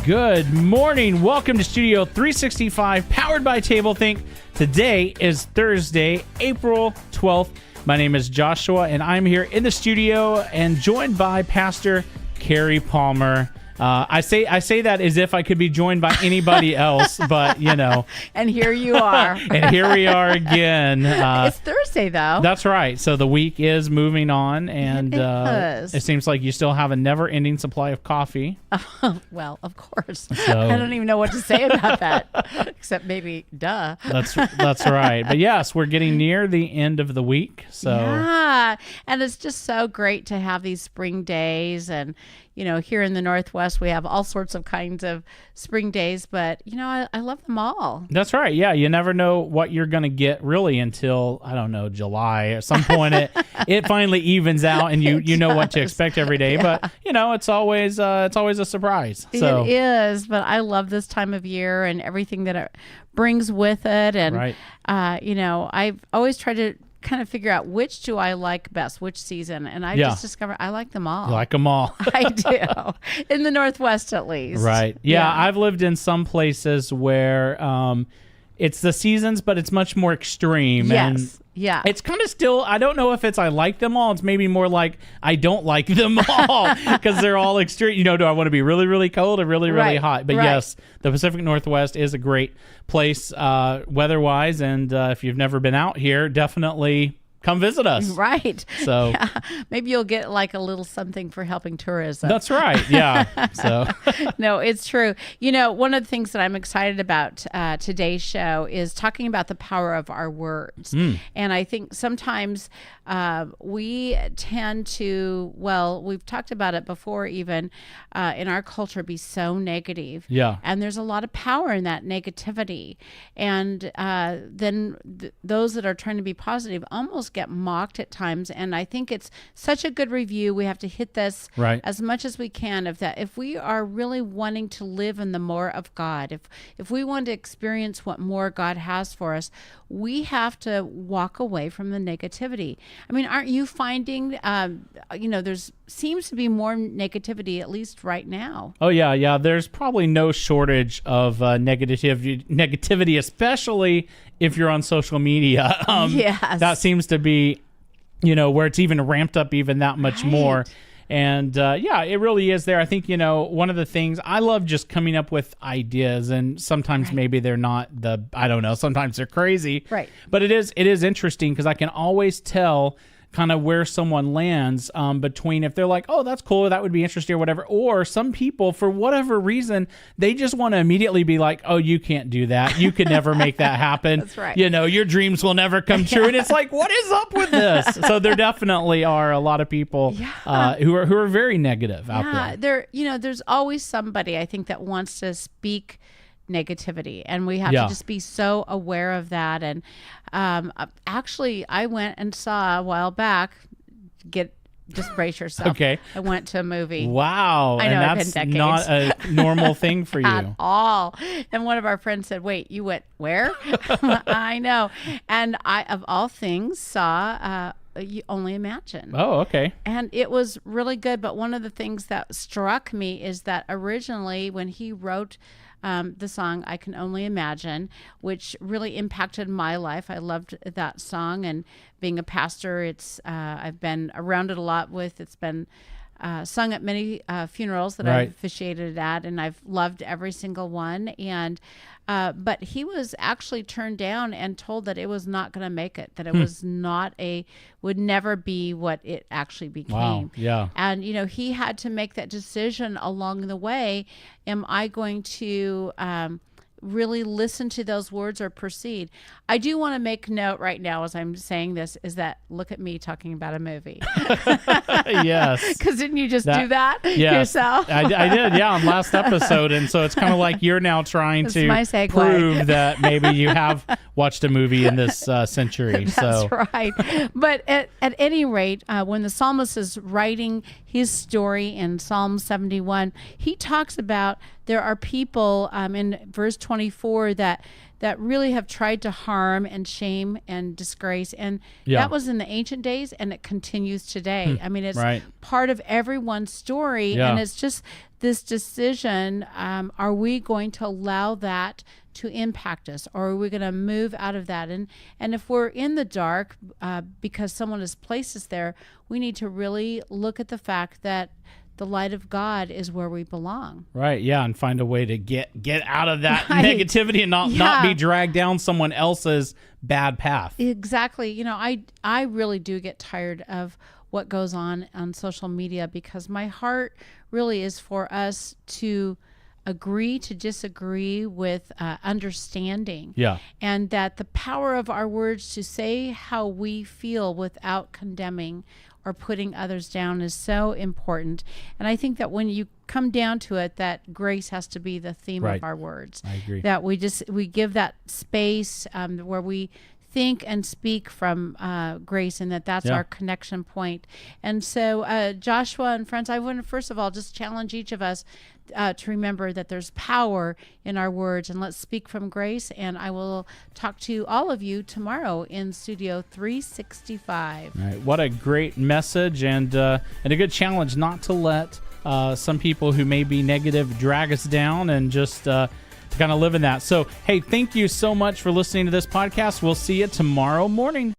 Good morning. Welcome to Studio 365, powered by tablethink. Today is Thursday, April 12th. My name is Joshua, and I'm here in the studio and joined by Pastor Kerrie Palmer. I say that as if I could be joined by anybody else, but you know. And here you are. And here we are again. It's Thursday, though. That's right. So the week is moving on, and it seems like you still have a never-ending supply of coffee. Well, of course. So, I don't even know what to say about that, except maybe, duh. That's right. But yes, we're getting near the end of the week. So yeah, and it's just so great to have these spring days, and you know, here in the Northwest, we have all sorts of kinds of spring days, but, you know, I love them all. That's right. Yeah, you never know what you're going to get really until, I don't know, July. At some point, it finally evens out, and you know what to expect every day. Yeah. But, you know, it's always a surprise. So. It is, but I love this time of year and everything that it brings with it. And, right. You know, I've always tried to kind of figure out which do I like best, which season, and I just discovered I like them all. You like them all. I do, in the Northwest at least. Right. Yeah, I've lived in some places where it's the seasons, but it's much more extreme. Yes. And yeah. It's kind of still, I don't know if it's I like them all. It's maybe more like I don't like them all because they're all extreme. You know, do I want to be really, really cold or really, really hot? But yes, the Pacific Northwest is a great place weather-wise. And if you've never been out here, definitely come visit us. Right. So maybe you'll get like a little something for helping tourism. That's right. Yeah. So no, it's true. You know, one of the things that I'm excited about today's show is talking about the power of our words. And I think sometimes we tend to, well, we've talked about it before even in our culture, be so negative. Yeah. And there's a lot of power in that negativity. And then those that are trying to be positive almost get mocked at times. And I think it's such a good review. We have to hit this as much as we can of that. If we are really wanting to live in the more of God, if we want to experience what more God has for us, we have to walk away from the negativity. I mean, aren't you finding, you know, there's seems to be more negativity, at least right now. Oh, yeah. Yeah. There's probably no shortage of negativity, especially if you're on social media. Yes. That seems to be, you know, where it's even ramped up even that much more. And yeah, it really is there. I think, you know, one of the things I love just coming up with ideas, and sometimes maybe they're not I don't know, sometimes they're crazy. Right. But it is interesting because I can always tell kind of where someone lands between if they're like, oh, that's cool, that would be interesting or whatever. Or some people, for whatever reason, they just want to immediately be like, oh, you can't do that. You could never make that happen. That's right. You know, your dreams will never come true. And it's like, what is up with this? So there definitely are a lot of people who are very negative out there. You know, there's always somebody, I think, that wants to speak negativity, and we have to just be so aware of that. And actually, I went and saw a while back, just brace yourself. Okay. I went to a movie. Wow. I know, and it's that's been not a normal thing for you. At all. And one of our friends said, wait, you went where? I know. And I, of all things, saw You Only Imagine. Oh, okay. And it was really good. But one of the things that struck me is that originally when he wrote the song I Can Only Imagine, which really impacted my life. I loved that song, and being a pastor, it's I've been around it a lot with. It's been sung at many funerals that I've officiated at, and I've loved every single one. And but he was actually turned down and told that it was not going to make it, that it was not would never be what it actually became. Wow. Yeah. And, you know, he had to make that decision along the way. Am I going to really listen to those words or proceed? I do want to make note right now as I'm saying this is that look at me talking about a movie. Yes. Because didn't you just do that yourself? I did, yeah, on last episode. And so it's kind of like you're now trying That's to my segue. prove that maybe you have watched a movie in this century. That's right. But at any rate, when the psalmist is writing his story in Psalm 71, he talks about there are people in verse 24 that really have tried to harm and shame and disgrace. And that was in the ancient days, and it continues today. I mean, it's part of everyone's story, and it's just this decision. Are we going to allow that to impact us, or are we going to move out of that? And if we're in the dark because someone has placed us there, we need to really look at the fact that the light of God is where we belong. Right, yeah, and find a way to get out of that negativity and not be dragged down someone else's bad path. Exactly. You know, I really do get tired of what goes on social media, because my heart really is for us to agree to disagree with understanding. Yeah. And that the power of our words to say how we feel without condemning or putting others down is so important. And I think that when you come down to it, that grace has to be the theme of our words. I agree. That we give that space where we think and speak from grace, and that's our connection point. And so Joshua and friends, I want to first of all just challenge each of us to remember that there's power in our words, and let's speak from grace. And I will talk to all of you tomorrow in Studio 365. All right. What a great message, and a good challenge not to let some people who may be negative drag us down, and just to kind of live in that. So, hey, thank you so much for listening to this podcast. We'll see you tomorrow morning.